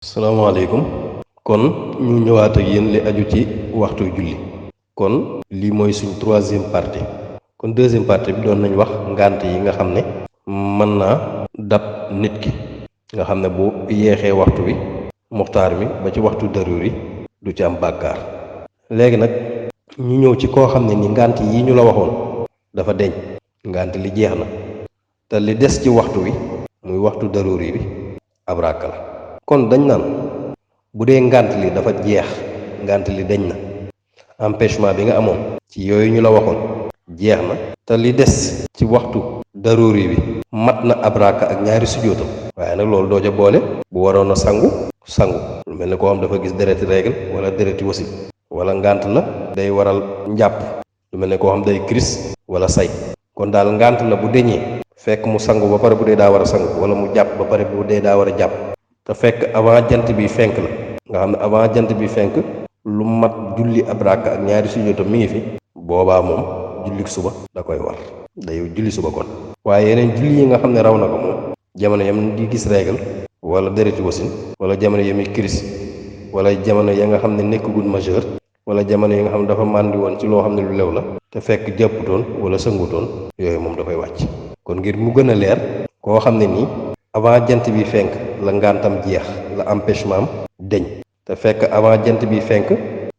salaamaaleykum kon ñu ñëwaat ak yéen li aju ci waxtu julli kon lii mooy suñ troisième partie kon deuxième partie bi doon nañ wax ngànt yi nga xam ne mën naa dab nit ki nga xam ne bu yeexee waxtu wi muxtaar mi ba ci waxtu daruri du ci am bàkkaar léegi nag ñu ñëw ci koo xam ne ni ngànt yi ñu la waxoon dafa deñ ngànt li jeex na te li des ci waxtu wi muy waxtu daruri bi ab ràkk la kon dañ naan bu dee ngànt li dafa jeex ngànt li dañ na empêchement bi nga amoon ci yooyu ñu la waxoon jeex na te li des ci waxtu daruri bi mat na ab raaka ak ñaari sujjóotam waaye nag loolu doo ca boole bu waroon a sangu lu mel ni koo xam dafa gis dereti règle wala dereti wasin wala ngànt la day waral njàpp lu mel ni koo xam day crise wala say kon daal ngànt la bu deñee fekk mu sangu ba pare bu dee daa war a sangu wala mu jàpp ba pare bu dee daa war a jàpp te fekk avant jant bi fenk la nga xam ne avant jant bi fenk lu mat julli ab raaka ak ñaari sujjóotam mi ngi fi boobaa moom julli suba da koy war day julli suba kon waaye yeneen julli yi nga xam ne raw na ko moom jamono yam di gis règle wala dereti wasin wala jamono yami crise wala jamono ya nga xam ne nekkagul majeur wala jamono yi nga xam ne dafa màndi woon ci loo xam ne lu lew la te fekk jàpputoon wala sëngutoon yooyu moom da koy wàcc kon ngir mu gën a leer koo xam ne nii avant jant bi fenk la ngàntam jeex la empêchement am deñ te fekk avant jant bi fenk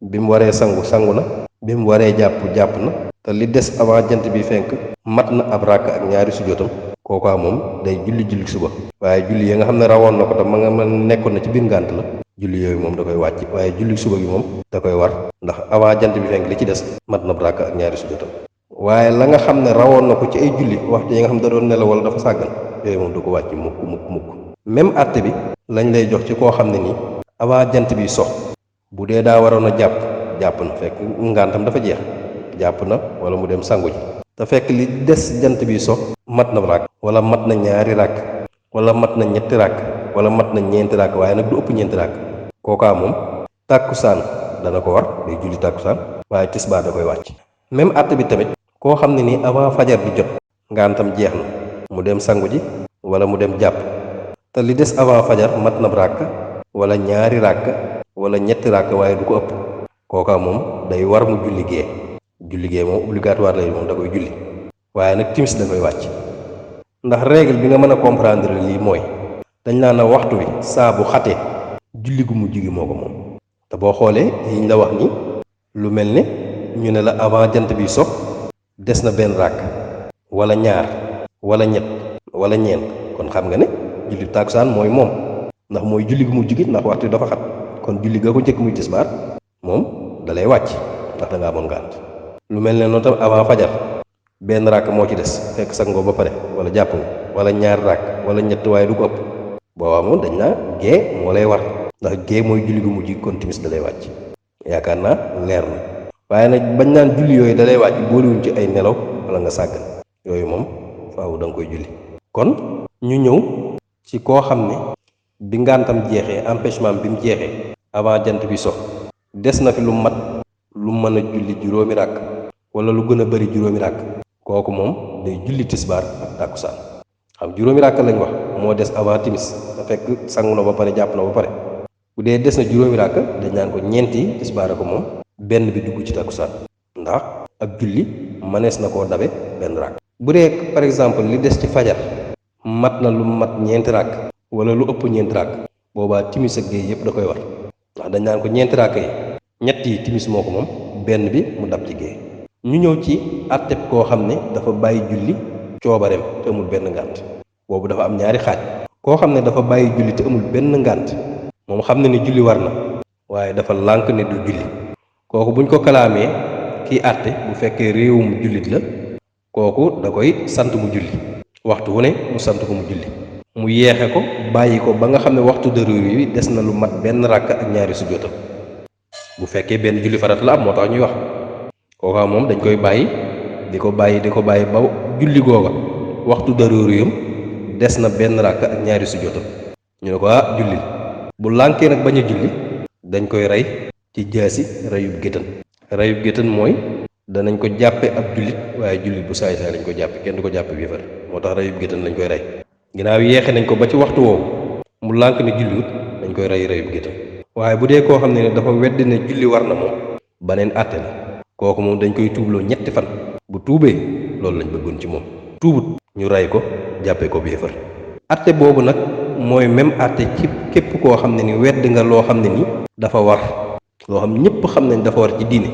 bi mu waree sangu na bi mu waree jàpp na te li des avant jant bi fenk mat na ab ràkk ak ñaari sujjóotam kookaa moom day julli suba waaye julli yi nga xam ne rawoon na ko te ma nekkoon na ci biir ngànt la julli yooyu moom da koy wàcc waaye julli suba gi moom da koy war ndax avant jant bi fenk li ci des mat na ab ràkk ak ñaari sujjóotam waaye la nga xam ne rawoon na ko ci ay julli waxtu yi nga xam ne da doon nelaw wala dafa sàggan yooyu moom du ko wàcc mukk même àtte bi lañ lay jox ci koo xam ne nii avant jant bi sox bu dee daa waroon a jàpp na fekk ngàntam dafa jeex jàpp na wala mu dem sangu ji te fekk li des jant bi sox mat na ràkk wala mat na ñaari ràkk wala mat na ñetti ràkk wala mat na ñeenti ràkk waaye nag du ëpp ñeenti ràkk kookaa moom tàkkusaan dana ko war day julli tàkkusaan waaye tisbaar da koy wàcc même àtte bi tamit koo xam ne nii avant fajar bi jot ngàntam jeex na mu dem sangu ji wala mu dem jàpp te li des avant fajar mat na ràkk wala ñaari ràkk wala ñetti ràkk waaye du ko ëpp kooka moom day war mu julli gee moom obligatoire lay moom da koy julli waaye nag timis da koy wàcc ndax règle bi nga mën a comprendre lii mooy dañ naan na waxtu wi saa bu xatee julli gu mujj gi moo ko moom te boo xoolee yiñ la wax ni lu mel ne ñu ne la avant jant bi sox des na benn ràkk wala ñaar wala ñett wala ñeent kon xam nga ne julli tàkkusaan mooy moom ndax mooy julli gu mujj gi ndax waxtu dafa xat kon julli ga ko njëkk muy tisbaar moom dalay wàcc ndax da nga amoon ngànt lu mel ne noonu tam avant fajar benn ràkk moo ci des fekk sangoo ba pare wala jàpp nga wala ñaari ràkk wala ñett waaye du ko ëpp boobaa moom dañ naa gée moo lay war ndax gée mooy julli gu mujj gi kon timis dalay wàcc yaakaar naa leer na waaye nag bañ naan julli yooyu dalay wàcc boolewuñ ci ay nelaw wala nga sàggan yooyu moom faaw da nga koy julli kon ñu ñëw ci koo xam ne bi ngàntam jeexee empêchement bi mu jeexee avant jant bi sox des na fi lu mat lu mën a julli juróomi ràkk wala lu gën a bari juróomi ràkk kooku moom day julli tisbaar ak tàkkusaan xam juróomi ràkk lañ wax moo des avant timis te fekk sangu na ba pare jàpp na ba pare bu dee des na juróomi ràkk dañ naan ko ñeenti tisbaar ko moom benn bi dugg ci tàkkusaan ndax ak julli mënees na koo dabe benn ràkk bu dee par exemple li des ci fajar mat na lu mat ñeenti ràkk wala lu ëpp ñeenti ràkk boobaa timis ak géey yëpp da koy war ndax dañ naan ko ñeenti ràkk yi ñett yi timis moo ko moom benn bi mu dab ci géey ñu ñëw ci àtteb koo xam ne dafa bàyyi julli coobareem te amul benn ngànt boobu dafa am ñaari xaaj koo xam ne dafa bàyyi julli te amul benn ngànt moom xam ne ni julli war na waaye dafa lànk ne du julli kooku buñ ko kalaamee kii àtte bu fekkee réewum jullit la kooku da koy sant mu julli waxtu wu ne mu sant ko mu julli mu yeexe ko bàyyi ko ba nga xam ne waxtu daruri bi des na lu mat benn ràkk ak ñaari sujjóotam bu fekkee benn julli farat la am moo tax ñuy wax kooka moom dañ koy bàyyi di ko bàyyi ba julli googa waxtu daruri yam des na benn ràkk ak ñaari sujjóotam ñu ne ko jullil bu lànkee nag bañ a julli dañ koy rey ci jaasi reyub géttan mooy danañ ko jàppe ab jullit waaye jullit bu saay lañ ko jàppe kenn du ko jàppe bi far moo tax reyub géttan lañ koy rey ginnaaw yeexe nañ ko ba ci waxtu woowu mu lànk ne julliwut dañ koy rey reyub géttam waaye bu dee koo xam ne dafa wedd ne julli war na moom baneen àtte la kooku moom dañ koy tuubloo ñetti fan bu tuubee loolu lañ bëggoon ci moom tuubut ñu rey ko jàppee ko yéefar àtte boobu nag mooy même àtte ci képp koo xam ne ni wedd nga loo xam ne ni dafa war loo xam ñëpp xam nañ dafa war ci diine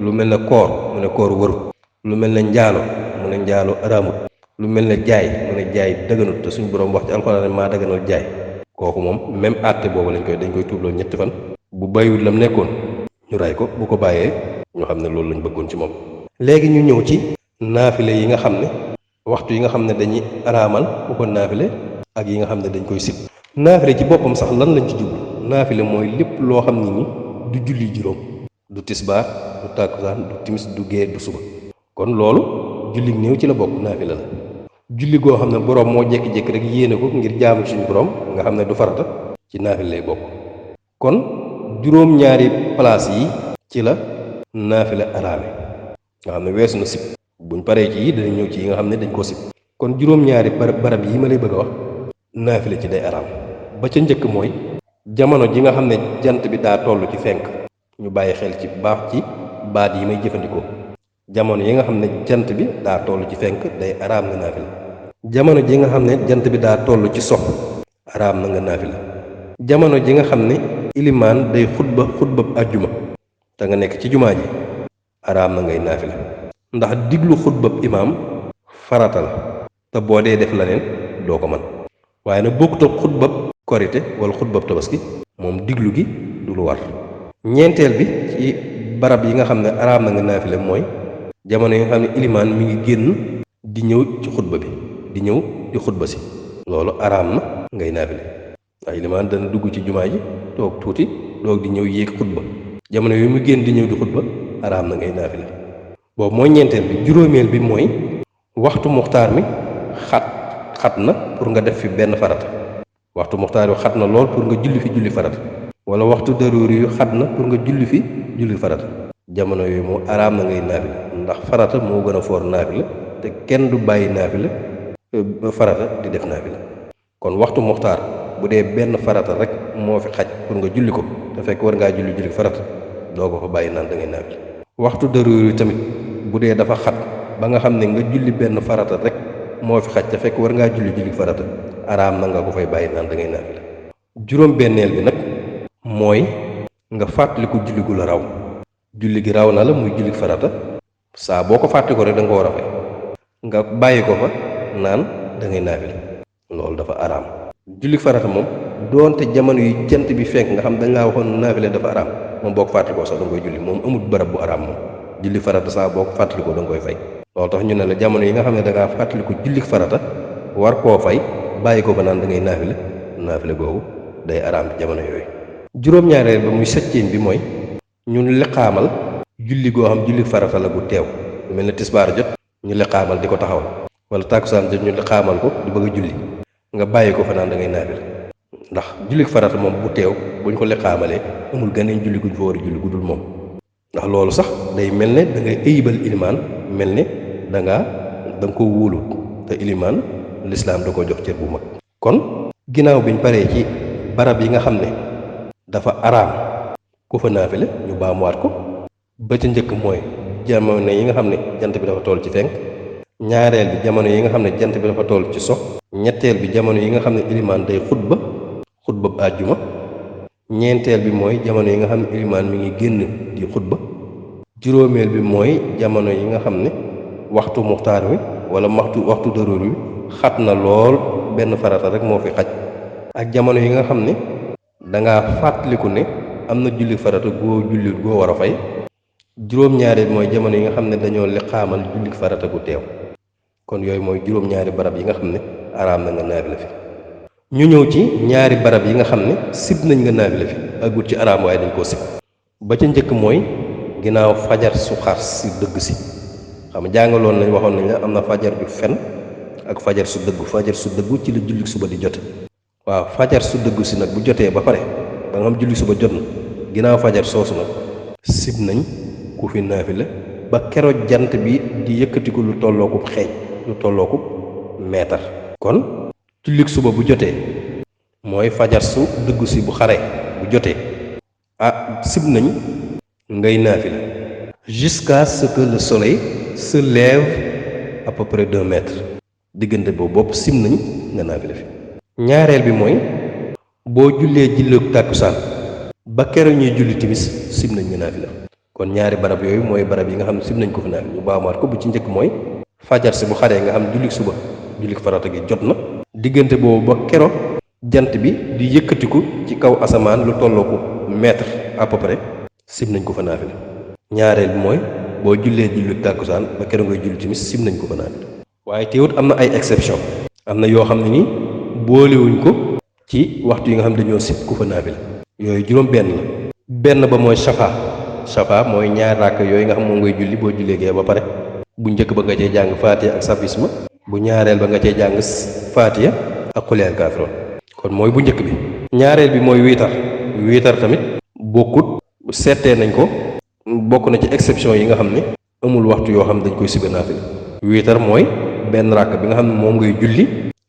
lu mel ne koor mu ne koor warut lu mel ne njaalo mu ne njaalo araamut lu mel ne jaay mu ne jaay dëgganut te suñu borom wax ci alxuraan ne maa dëgganal jaay kooku moom même àtte boobu dañ koy tuubloo ñetti fan bu bàyyiwut lam nekkoon ñu ray ko bu ko bàyyee ñu xam ne loolu lañ bëggoon ci moom léegi ñu ñëw ci naafile yi nga xam ne waxtu yi nga xam ne dañuy araamal bu ko naafile ak yi nga xam ne dañ koy sib naafile ci boppam sax lan lañ ci jublu naafile mooy lépp loo xam ne ni du julli juróom du tisbaar du tàkkusaan du timis du gee du suba kon loolu julli néew ci la bokk naafile la julli goo xam ne boroom moo jékki-jékki rek yéene ko ngir jaamu suñu boroom nga xam ne du farata ci naafile lay bokk kon juróom-ñaari place yi ci la naafile araame nga xam ne weesu na sib buñ paree ci yi dañ ñëw ci yi nga xam ne dañ koo sib kon juróom-ñaari barab yi ma lay bëgg a wax naafile ci day araam ba ca njëkk mooy jamono ji nga xam ne jant bi daa toll ci fenk ñu bàyyi xel ci baax ci baat yi may jëfandikoo jamono yi nga xam ne jant bi daa toll ci fenk day araam nga naafile jamono ji nga xam ne jant bi daa toll ci sox araam na nga naafile jamono ji nga xam ne ilimaan day xutba ajjuma te nga nekk ci jumaa ji araam na ngay naafile ndax diglu xutbab imaam farata la te boo dee def leneen doo ko mën waaye nag bokkut ak xutbab korite wala xutbab tabaski moom diglu gi du lu war ñeenteel bi ci barab yi nga xam ne araam na nga naafile mooy jamono yi nga xam ne ilimaan mi ngi génn di ñëw ci xutba bi di ñëw di xutba si loolu araam na ngay naafile ndax ilimaan dana dugg ci jumaa ji toog tuuti doog di ñëw yéeg xutba jamono yu mu génn di ñëw di xutba araam na ngay naafile boobu mooy ñeenteel bi juróomeel bi mooy waxtu muxtaar mi xat na pour nga def fi benn farata waxtu muxtaar bi xat na lool pour nga julli fi julli farata wala waxtu daruuri yu xat na pour nga julli fi julli farata jamono yooyu moo araam na ngay naafile ndax farata moo gën a foor naafile te kenn du bàyyi naafile farata di def naafile kon waxtu muxtaar bu dee benn farata rek moo fi xaj pour nga julli ko te fekk war ngaa julli farata doo ko fa bàyyi naan da ngay naafile waxtu daruuri tamit bu dee dafa xat ba nga xam ne nga julli benn farata rek moo fi xaj te fekk war ngaa julli farata araam na nga ko fay bàyyi naan da ngay naafile juróom benneel bi nag mooy nga fàttaliku julli gu la raw julli gi raw na la muy julli farata saa boo ko fàtte ko rek da nga ko war a fay nga bàyyi ko fa naan da ngay naafile loolu dafa araam julli farata moom doonte jamono yi jant bi fenk nga xam dañ laa waxoon naafile dafa araam moom boo ko fàttalikoo sax da nga koy julli moom amul barab bu araam moom julli farata saa boo ko fàttalikoo da nga koy fay loolu tax ñu ne la jamono yi nga xam ne da ngaa fàttaliku julli farata war koo fay bàyyi ko fa naan da ngay naafile googu day araam ci jamono yooyu juróom-ñaareel ba muy septième bi mooy ñun liqaamal julli goo xam julli farata la gu teew lu mel ne tisbaar jot ñu liqaamal di ko taxawal wala tàkkusaan jot ñu liqaamal ko di bëgg a julli nga bàyyi ko fa naan da ngay naafile ndax julli farata moom bu teew buñ ko liqaamalee amul ganeen julli guñ fa war a julli gudul moom ndax loolu sax day mel ne da ngay ëyibal ilimaan mel ne da nga ko wóolu te ilimaan lislaam da ko jox cër bu mag kon ginnaaw biñ paree ci barab yi nga xam ne dafa araam ku fa naafile ñu baamuwaat ko ba ca njëkk mooy jamono yi nga xam ne jant bi dafa toll ci fenk ñaareel bi jamono yi nga xam ne jant bi dafa toll ci sox ñetteel bi jamono yi nga xam ne ilimaan day xutba àjjuma ñeenteel bi mooy jamono yi nga xam ne ilimaan mi ngi génn di xutba juróomeel bi mooy jamono yi nga xam ne waxtu muxtaar wi wala waxtu daruur wi xat na lool benn farata rek moo fi xaj ak jamono yi nga xam ne dangaa fàttaliku ne am na julli farata goo jullit goo war a fay juróom-ñaari mooy jamono yi nga xam ne dañoo liqaamal julli farata gu teew kon yooyu mooy juróom-ñaari barab yi nga xam ne araam na nga naafile fi ñu ñëw ci ñaari barab yi nga xam ne sib nañ nga naafile fi agul ci araam waaye dañ koo sib ba ca njëkk mooy ginnaaw fajar su xar si dëgg si xam nga jàngaloon nañ waxoon nañ la am na fajar ju fen ak fajar su dëggu ci la julli suba di jote waaw fajar su dëggu si nag bu jotee ba pare ba nga xam julli suba jot na ginnaaw fajar soosu nag sib nañ ku fi naafile ba keroog jant bi di yëkkatiku lu tollooku xeej lu tollooku meetar kon julli suba bu jotee mooy fajar su dëggu si bu xare bu jotee sib nañ ngay naafila jusqu'à ce que le soleil se lève à peu près d'1 mètre diggante boobu bopp sib nañ nga naafila fi ñaareel bi mooy boo jullee julleeg tàkkusaan ba keroog ñuy julli timis sib nañ nga naafila kon ñaari barab yooyu mooy barab yi nga xam ne sib nañ ko fi naafila ñu baamaat ko bu ci njëkk mooy fajar si bu xaree nga xam ne jullik suba jullik farata gi jot na diggante boobu ba kero jant bi di yëkkatiku ci kaw asamaan lu tolloo ko mètre à peu près sib nañ ko fa naafila ñaareel bi mooy boo jullee jullik tàkkusaan ba kero ngay julli timis sib nañ ko fa naafila waaye teewut am na ay exception am na yoo xam ne ni boolewuñ ko ci waxtu yi nga xam ne dañoo sib ku fa naafila yooyu juróom benn ba mooy shafa mooy ñaar ràkk yooyu nga xam moom ngay julli boo jullee gee ba pare bu njëkk ba nga cee jàng faatiya ak sabisma bu ñaareel ba nga cee jàng faatiya ak qul yaa kaafiruun kon mooy bu njëkk bi ñaareel bi mooy wiitar tamit bokkut seetee nañ ko bokk na ci exception yi nga xam ne amul waxtu yoo xam ne dañ koy siba naafila wiitar mooy benn ràkk bi nga xam ne moom ngay julli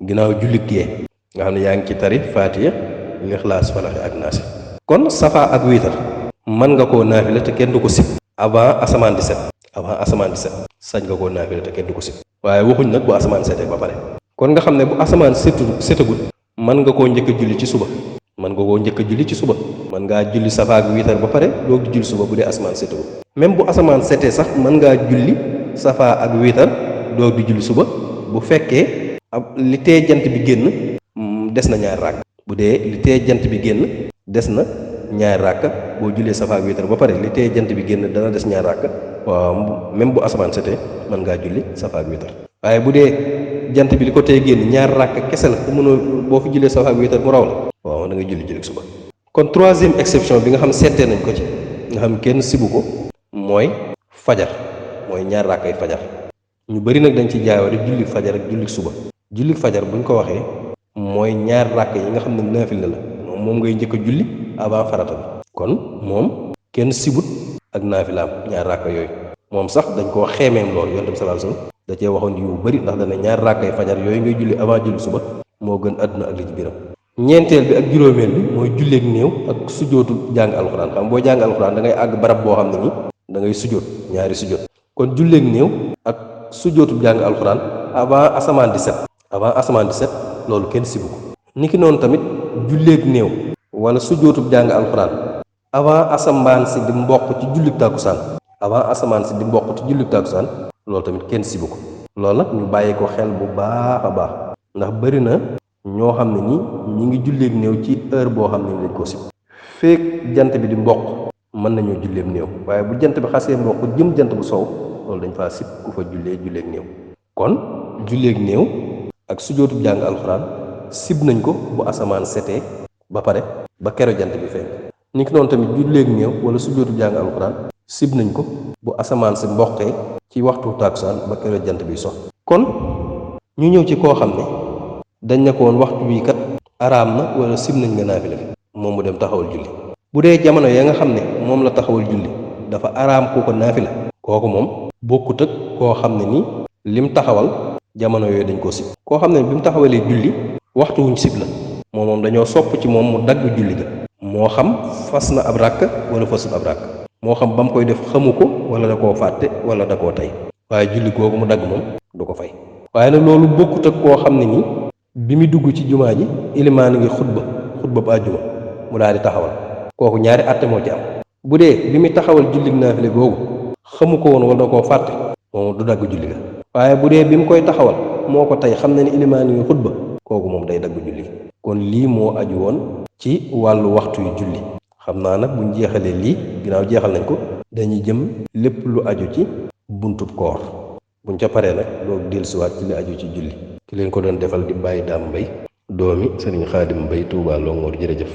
ginnaaw julli gee nga xam ne yaa ngi ci tari faatiya lixlaas falaxi ak naasi kon safa ak wiitar mën nga koo naafila te kenn du ko sib avant asamaan di set sañ nga koo naafila te kenn du ko sib waaye waxuñ nag bu asamaan setee ba pare kon nga xam ne bu asamaan setagut mën nga koo njëkk a julli ci suba mën ngaa julli safa ak wiitar ba pare doog di julli suba bu dee asamaan setagut même bu asamaan setee sax mën ngaa julli safa ak wiitar doog di julli suba bu fekkee li tee jant bi génn des na ñaari ràkk bu dee li tee jant bi génn des na ñaari ràkk boo jullee safa ak wiitar ba pare li tee jant bi génn dana des ñaari ràkk waaw même bu asamaan setee mën ngaa julli safa ak wiitar waaye bu dee jant bi li ko tee génn ñaari ràkk kese la ku mënoo boo fi jullee safa ak wiitar mu raw la waaw da nga julli suba kon troisième exception bi nga xam seetee nañ ko ci nga xam kenn sibu ko mooy fajar mooy ñaari ràkkay fajar ñu bari nag dañ ci jaawale julli fajar ak julli suba julli fajar buñ ko waxee mooy ñaari ràkk yi nga xam ne naafila la moom ngay njëkk a julli avant farata bi kon moom kenn sibut ak naafilaam ñaari ràkk yooyu moom sax dañ koo xeemeem loolu yonent bi sallallahu alayhi wasallam da cee waxoon yu bari ndax dana ñaari ràkkay fajar yooyu ngay julli avant julli suba moo gën àdduna ak li ci biiram ñeenteel bi ak juróomeel bi mooy julleeg néew ak sujootu jàng alxuraan xam boo jàng alxuraan da ngay àgg barab boo xam ne nii da ngay sujoot ñaari sujoot kon julleeg néew ak sujootu jàng alxuraan avant asamaan di set loolu kenn sibu ko niki noonu tamit julleeg néew wala sujootu jàng alxuraan avant asamaan si di mboq ci jullit tàkkusaan loolu tamit kenn sibu ko loolu nag ñu bàyyi ko xel bu baax a baax ndax bari na ñoo xam ne ni ñi ngi julleeg néew ci heure boo xam ne dañ koo sib feek jant bi di mboq mën nañoo julleeg néew waaye bu jant bi xasee mboq jëm jant bu sow loolu dañ faa sib ku fa julleeg néew kon julleeg néew ak sujootu jàng alxuraan sib nañ ko bu asamaan setee ba pare ba kero jant bi fenk ni ki noonu tamit julleeg néew wala sujootu jàng alxuraan sib nañ ko bu asamaan si mboqee ci waxtu tàkkusaan ba kero jant bi sox kon ñu ñëw ci koo xam ne dañ ne ko woon waxtu bii kat araam na wala sib nañ nga naafila fi moom mu dem taxawal julli bu dee jamono ya nga xam ne moom la taxawal julli dafa araam koo ko naafila kooku moom bokkut ak koo xam ne ni lim taxawal jamono yooyu dañ koo sib koo xam ne bi mu taxawalee julli waxtu wuñ sib la moom dañoo sopp ci moom mu dagg julli ga moo xam fas na ab ràkk wala fasul ab ràkk moo xam ba mu koy def xamu ko wala da koo fàtte wala da koo tey waaye julli googu mu dagg moom du ko fay waaye nag loolu bokkut ak koo xam ne nii bi mu dugg ci jumaa ji ilimaan ngi xutba bu àjjuma mu daal di taxawal kooku ñaari àtte moo ci am bu dee bi mu taxawal julli naafile googu xamu ko woon wala da koo fàtte moom du dagg julli ga waaye bu dee bi mu koy taxawal moo ko tey xam na ni ilimaan ngi xutba kooku moom day dagg julli kon lii moo aju woon ci wàllu waxtu yu julli xam naa nag buñ jeexalee lii ginnaaw jeexal nañ ko dañuy jëm lépp lu aju ci buntub koor buñ ca paree nag loolu dellusiwaat ci li aju ci julli ki leen ko doon defal di Baye Dame Mbaye doomi Sëriñ Xaadim Mbaye Touba Longoor jërëjëf